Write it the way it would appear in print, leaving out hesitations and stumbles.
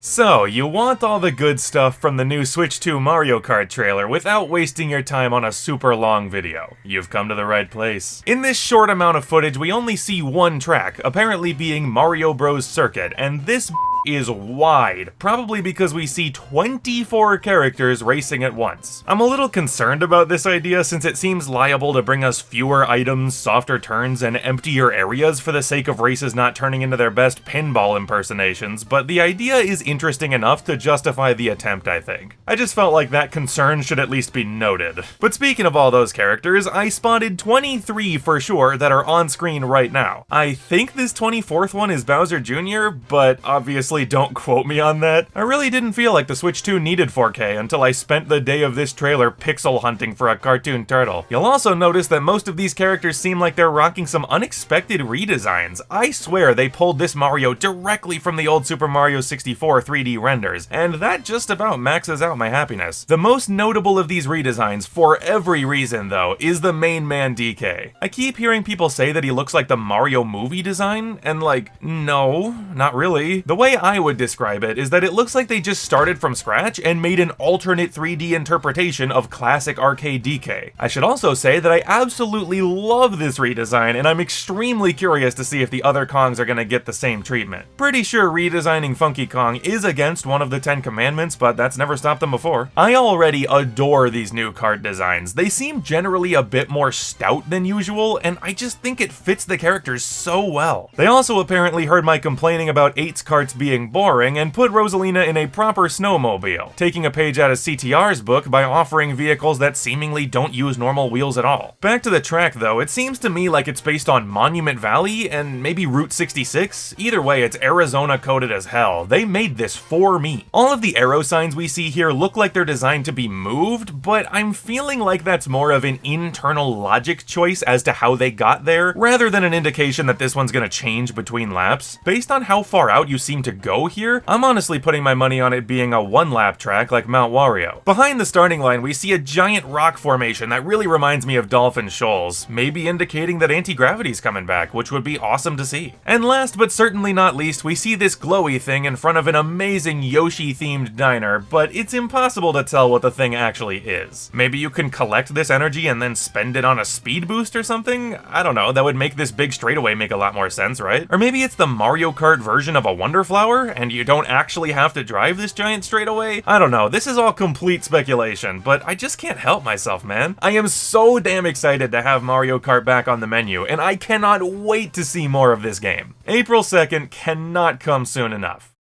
So, you want all the good stuff from the new Switch 2 Mario Kart trailer without wasting your time on a super long video. You've come to the right place. In this short amount of footage, we only see one track, apparently being Mario Bros. Circuit, and this is wide, probably because we see 24 characters racing at once. I'm a little concerned about this idea since it seems liable to bring us fewer items, softer turns, and emptier areas for the sake of races not turning into their best pinball impersonations, but the idea is interesting enough to justify the attempt, I think. I just felt like that concern should at least be noted. But speaking of all those characters, I spotted 23 for sure that are on screen right now. I think this 24th one is Bowser Jr., but obviously don't quote me on that. I really didn't feel like the Switch 2 needed 4K until I spent the day of this trailer pixel hunting for a cartoon turtle. You'll also notice that most of these characters seem like they're rocking some unexpected redesigns. I swear they pulled this Mario directly from the old Super Mario 64 3D renders, and that just about maxes out my happiness. The most notable of these redesigns, for every reason though, is the main man DK. I keep hearing people say that he looks like the Mario movie design, and like, no, not really. The way I would describe it is that it looks like they just started from scratch and made an alternate 3D interpretation of classic arcade DK. I should also say that I absolutely love this redesign, and I'm extremely curious to see if the other Kongs are gonna get the same treatment. Pretty sure redesigning Funky Kong is against one of the 10 commandments, but that's never stopped them before. I already adore these new kart designs. They seem generally a bit more stout than usual, and I just think it fits the characters so well. They also apparently heard my complaining about 8's karts being boring and put Rosalina in a proper snowmobile, taking a page out of CTR's book by offering vehicles that seemingly don't use normal wheels at all. Back to the track though, it seems to me like it's based on Monument Valley and maybe Route 66. Either way, it's Arizona coded as hell. They made this for me. All of the arrow signs we see here look like they're designed to be moved, but I'm feeling like that's more of an internal logic choice as to how they got there, rather than an indication that this one's gonna change between laps. Based on how far out you seem to go here, I'm honestly putting my money on it being a one-lap track like Mount Wario. Behind the starting line, we see a giant rock formation that really reminds me of Dolphin Shoals, maybe indicating that anti-gravity's coming back, which would be awesome to see. And last but certainly not least, we see this glowy thing in front of an amazing Yoshi-themed diner, but it's impossible to tell what the thing actually is. Maybe you can collect this energy and then spend it on a speed boost or something? I don't know, that would make this big straightaway make a lot more sense, right? Or maybe it's the Mario Kart version of a Wonder Flower, and you don't actually have to drive this giant straightaway? I don't know, this is all complete speculation, but I just can't help myself, man. I am so damn excited to have Mario Kart back on the menu, and I cannot wait to see more of this game. April 2nd cannot come soon enough.